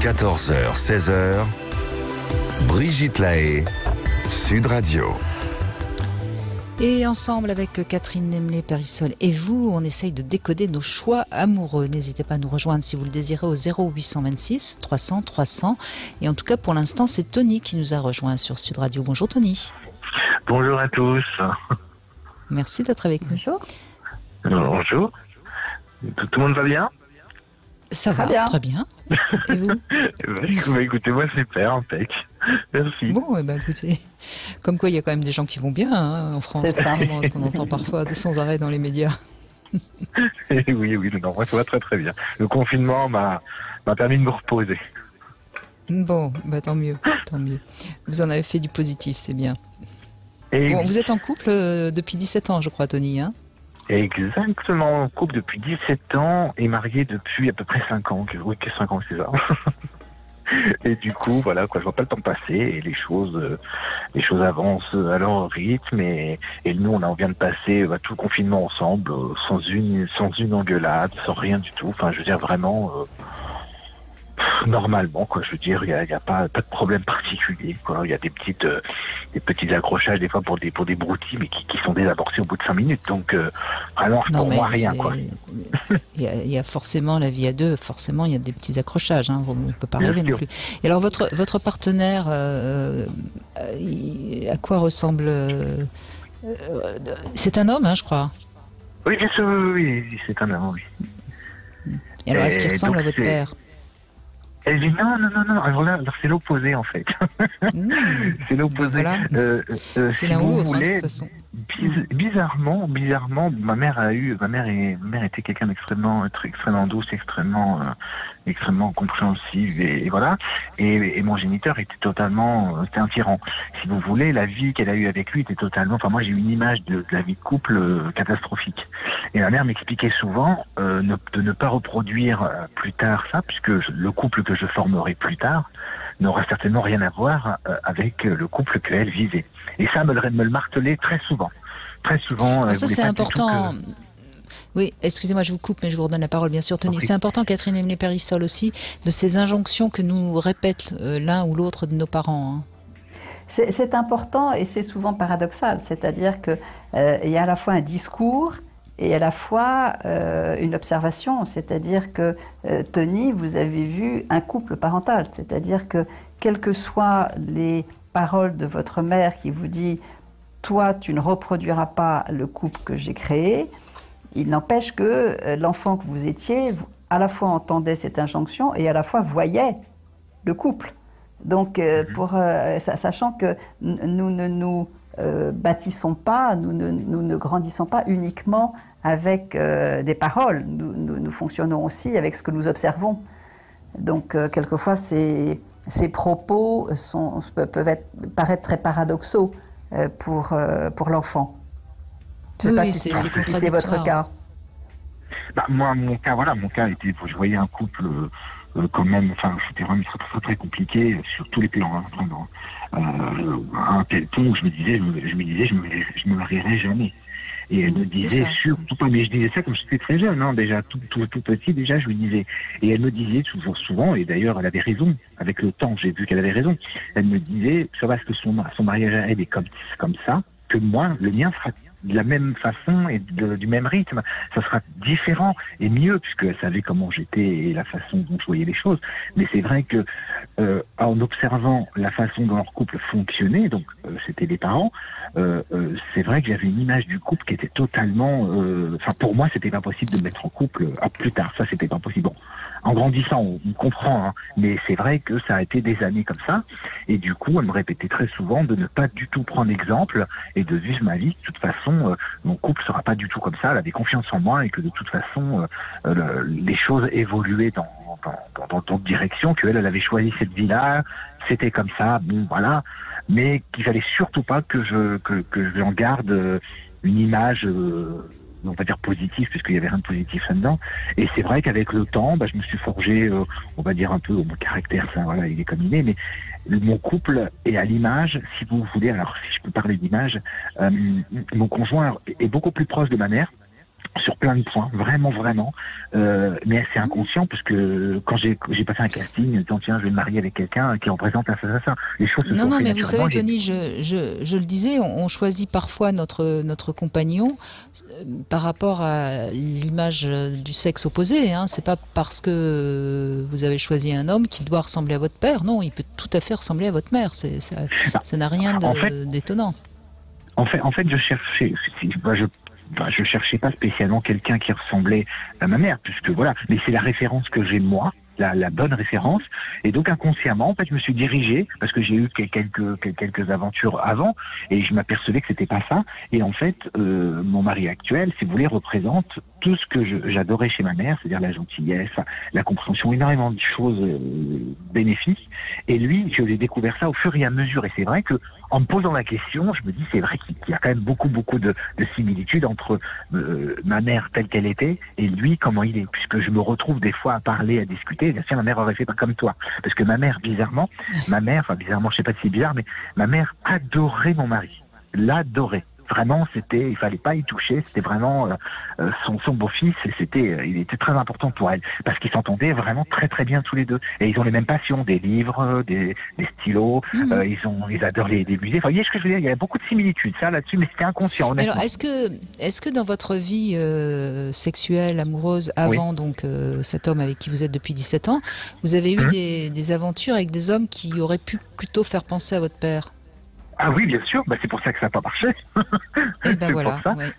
14h, 16h, Brigitte Lahaie, Sud Radio. Et ensemble avec Catherine Nemlé-Périssol et vous, on essaye de décoder nos choix amoureux. N'hésitez pas à nous rejoindre si vous le désirez au 0826 300 300. Et en tout cas, pour l'instant, c'est Tony qui nous a rejoint sur Sud Radio. Bonjour Tony. Bonjour à tous. Merci d'être avec nous. Bonjour. Bonjour. Tout le monde va bien? Ça va bien. Très bien. Et vous? Écoutez, moi super, impec. Merci. Bon, écoutez, comme quoi il y a quand même des gens qui vont bien en France. C'est ça. Ce qu'on entend parfois sans arrêt dans les médias. Oui, non, moi ça va très très bien. Le confinement m'a permis de me reposer. Bon, tant mieux. Vous en avez fait du positif, c'est bien. Et vous êtes en couple depuis 17 ans, je crois, Tony, hein? Exactement, en couple depuis 17 ans et marié depuis à peu près 5 ans. Oui, 5 ans, c'est ça. Et du coup, voilà, je vois pas le temps passer et les choses avancent à leur rythme et nous, on vient de passer tout le confinement ensemble, sans une engueulade, sans rien du tout. Enfin, je veux dire vraiment normalement, je veux dire, il y a pas de problème particulier, Il y a des petits accrochages des fois pour des broutilles, mais qui sont désamorcés au bout de 5 minutes. Donc vraiment, pour moi, rien, Il y a forcément la vie à deux. Forcément, il y a des petits accrochages. On ne peut pas rêver non plus. Et alors, votre partenaire, à quoi ressemble c'est un homme, je crois. Oui, bien sûr, oui, c'est un homme, oui. Et alors, est-ce qu'il ressemble à votre père? Elle dit non. Alors là, c'est l'opposé en fait. C'est l'opposé. Voilà. C'est si l'un ou vous l'autre, voulez, de toute façon. Bizarrement, ma mère était quelqu'un d'extrêmement douce, extrêmement compréhensive et voilà. Et mon géniteur était c'était un tyran. Si vous voulez, la vie qu'elle a eue avec lui était totalement. Enfin, moi, j'ai eu une image de la vie de couple catastrophique. Et ma mère m'expliquait souvent de ne pas reproduire plus tard ça, puisque le couple que je formerai plus tard n'aura certainement rien à voir avec le couple qu'elle vivait. Et ça me le martelait très souvent. Très souvent. Ça, c'est important. Oui, excusez-moi, je vous coupe, mais je vous redonne la parole, bien sûr, Tony. Okay. C'est important, Catherine Nemlé-Périssol aussi, de ces injonctions que nous répètent l'un ou l'autre de nos parents. C'est important et c'est souvent paradoxal. C'est-à-dire qu'il y a à la fois un discours et à la fois une observation. C'est-à-dire que, Tony, vous avez vu un couple parental. C'est-à-dire que, quelles que soient les paroles de votre mère qui vous dit « Toi, tu ne reproduiras pas le couple que j'ai créé », il n'empêche que l'enfant que vous étiez, à la fois entendait cette injonction et à la fois voyait le couple. Donc, sachant que nous ne nous bâtissons pas, nous ne grandissons pas uniquement avec des paroles. Nous fonctionnons aussi avec ce que nous observons. Donc, quelquefois, ces propos peuvent paraître très paradoxaux pour l'enfant. Je ne sais pas si c'est votre cas. Moi, mon cas était, je voyais un couple quand même, c'était vraiment très, très compliqué sur tous les plans. À un tel point où je me disais, je me marierai jamais. Et elle me disait surtout pas, mais je disais ça comme j'étais très jeune, déjà tout petit, déjà je lui disais. Et elle me disait toujours souvent, et d'ailleurs elle avait raison, avec le temps j'ai vu qu'elle avait raison, elle me disait, ça va, parce que son mariage à elle est comme ça, que moi, le mien sera de la même façon et du même rythme. Ça sera différent et mieux, puisqu'elle savait comment j'étais et la façon dont je voyais les choses. Mais c'est vrai que en observant la façon dont leur couple fonctionnait, donc c'était les parents, c'est vrai que j'avais une image du couple qui était totalement... pour moi, c'était pas possible de me mettre en couple plus tard. Ça, c'était pas possible. Bon, en grandissant, on comprend, mais c'est vrai que ça a été des années comme ça. Et du coup, elle me répétait très souvent de ne pas du tout prendre exemple et de vivre ma vie. De toute façon, mon couple sera pas du tout comme ça. Elle avait confiance en moi et que de toute façon, les choses évoluaient dans d'autres directions, qu'elle avait choisi cette vie-là, c'était comme ça, bon voilà, mais qu'il fallait surtout pas que je en garde une image on va dire positif, puisqu'il y avait rien de positif là-dedans. Et c'est vrai qu'avec le temps, je me suis forgé, on va dire un peu mon caractère, ça, voilà, il est comme il est, mais mon couple est à l'image, si vous voulez, alors si je peux parler d'image, mon conjoint est beaucoup plus proche de ma mère, sur plein de points, vraiment, vraiment. Mais c'est inconscient, parce que quand j'ai passé un casting, disant tiens, je vais me marier avec quelqu'un qui représente ça. Les choses se sont Non, faites mais vous savez, naturellement. Tony, je le disais, on choisit parfois notre compagnon par rapport à l'image du sexe opposé. Hein. C'est pas parce que vous avez choisi un homme qu'il doit ressembler à votre père. Non, il peut tout à fait ressembler à votre mère. Ça n'a rien d'étonnant. En fait, je cherchais, je cherchais pas spécialement quelqu'un qui ressemblait à ma mère, puisque voilà, mais c'est la référence que j'ai moi, la bonne référence, et donc inconsciemment, en fait, je me suis dirigé, parce que j'ai eu quelques aventures avant, et je m'apercevais que c'était pas ça, et en fait, mon mari actuel, si vous voulez, représente tout ce que j'adorais chez ma mère, c'est-à-dire la gentillesse, la compréhension, énormément de choses bénéfiques, et lui, je l'ai découvert ça au fur et à mesure, et c'est vrai que en me posant la question, je me dis c'est vrai qu'il y a quand même beaucoup de similitudes entre ma mère telle qu'elle était et lui comment il est, puisque je me retrouve des fois à parler, à discuter, bien sûr ma mère aurait fait pas comme toi, parce que ma mère bizarrement, je sais pas si c'est bizarre, mais ma mère adorait mon mari, l'adorait. Vraiment, il fallait pas y toucher, c'était vraiment son beau-fils, et il était très important pour elle, parce qu'ils s'entendaient vraiment très très bien tous les deux. Et ils ont les mêmes passions, des livres, des stylos, ils adorent les musées. Enfin, vous voyez ce que je veux dire, il y a beaucoup de similitudes, ça, là-dessus, mais c'était inconscient, honnêtement. Alors, est-ce que dans votre vie sexuelle, amoureuse, avant donc cet homme avec qui vous êtes depuis 17 ans, vous avez eu des aventures avec des hommes qui auraient pu plutôt faire penser à votre père ? Ah oui, bien sûr, c'est pour ça que ça n'a pas marché. Et ben voilà. Pour ça. Ouais.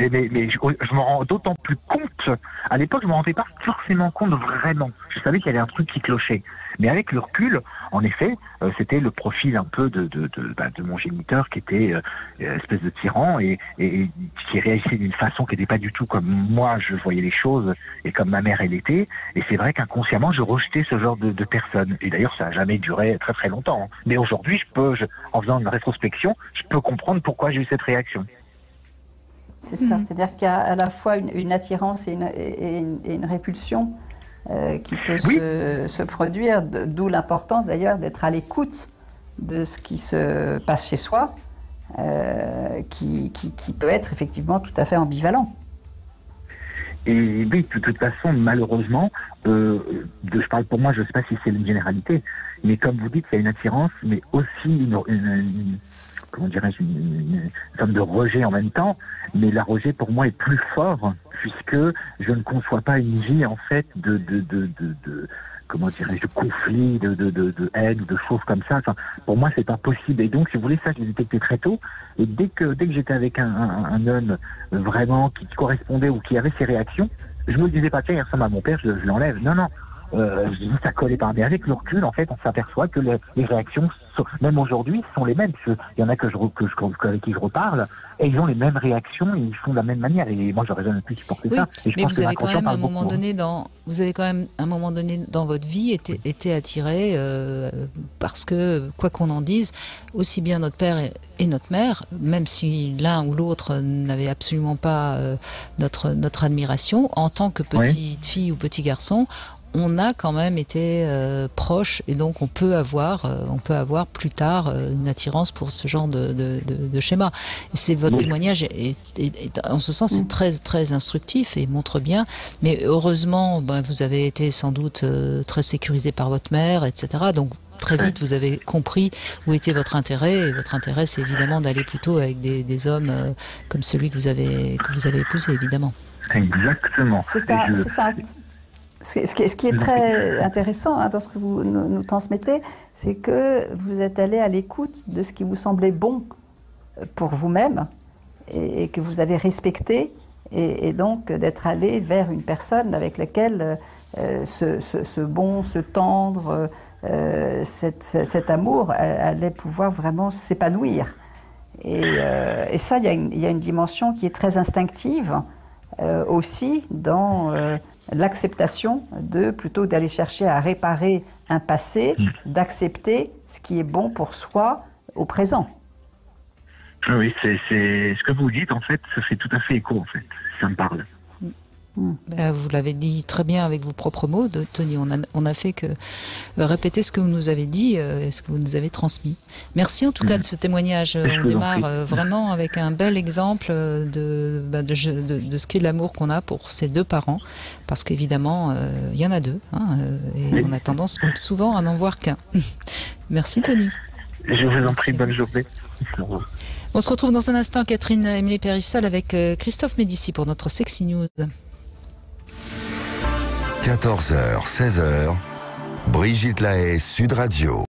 Mais je m'en rends d'autant plus compte. À l'époque, je ne me rendais pas forcément compte vraiment. Je savais qu'il y avait un truc qui clochait. Mais avec le recul, en effet, c'était le profil un peu de mon géniteur qui était espèce de tyran et qui réagissait d'une façon qui n'était pas du tout comme moi je voyais les choses et comme ma mère elle était. Et c'est vrai qu'inconsciemment, je rejetais ce genre de personnes. Et d'ailleurs, ça n'a jamais duré très très longtemps. Hein. Mais aujourd'hui, en faisant une rétrospection, je peux comprendre pourquoi j'ai eu cette réaction. C'est ça, c'est-à-dire qu'il y a à la fois une attirance et une répulsion qui peut se produire, d'où l'importance d'ailleurs d'être à l'écoute de ce qui se passe chez soi, qui peut être effectivement tout à fait ambivalent. Et oui, de toute façon, malheureusement, je parle pour moi, je ne sais pas si c'est une généralité, mais comme vous dites, il y a une attirance, mais aussi une forme de rejet en même temps, mais la rejet pour moi est plus fort, puisque je ne conçois pas une vie en fait de conflit, de haine, de choses comme ça. Enfin, pour moi, c'est pas possible. Et donc, si vous voulez, ça, je l'ai détecté très tôt. Et dès que j'étais avec un homme vraiment qui correspondait ou qui avait ses réactions, je me disais pas, tiens, il ressemble à mon père, je l'enlève. Non. Ça collait pas. Mais avec le recul, en fait, on s'aperçoit que les réactions, même aujourd'hui, sont les mêmes. Il y en a avec qui je reparle, et ils ont les mêmes réactions, et ils font de la même manière. Et moi, j'aurais jamais pu supporter ça. Et mais vous avez quand même un moment donné dans votre vie été attiré parce que, quoi qu'on en dise, aussi bien notre père et notre mère, même si l'un ou l'autre n'avait absolument pas notre admiration, en tant que petite fille ou petit garçon, on a quand même été proches, et donc on peut avoir plus tard une attirance pour ce genre de schéma. Et votre témoignage en ce sens, c'est très très instructif et montre bien. Mais heureusement, vous avez été sans doute très sécurisé par votre mère, etc. Donc très vite, vous avez compris où était votre intérêt. Et votre intérêt, c'est évidemment d'aller plutôt avec des hommes comme celui que vous avez épousé, évidemment. Exactement. C'est ça. Ce qui est très intéressant dans ce que vous nous transmettez, c'est que vous êtes allé à l'écoute de ce qui vous semblait bon pour vous-même et que vous avez respecté, et donc d'être allé vers une personne avec laquelle ce bon, ce tendre, cet amour allait pouvoir vraiment s'épanouir. Et ça, il y a une dimension qui est très instinctive aussi dans l'acceptation plutôt d'aller chercher à réparer un passé, d'accepter ce qui est bon pour soi au présent. Oui, c'est ce que vous dites, en fait, ça fait tout à fait écho, en fait. Ça me parle. Vous l'avez dit très bien avec vos propres mots, Tony. On a fait que répéter ce que vous nous avez dit, ce que vous nous avez transmis. Merci en tout cas de ce témoignage. On démarre vraiment avec un bel exemple de ce qu'est l'amour qu'on a pour ses deux parents, parce qu'évidemment, il y en a deux, et on a tendance souvent à n'en voir qu'un. Merci Tony. Je vous en prie, bonne journée. On se retrouve dans un instant, Catherine Emilé Périssol, avec Christophe Médici pour notre Sexy News. 14h, 16h, Brigitte Lahaie, Sud Radio.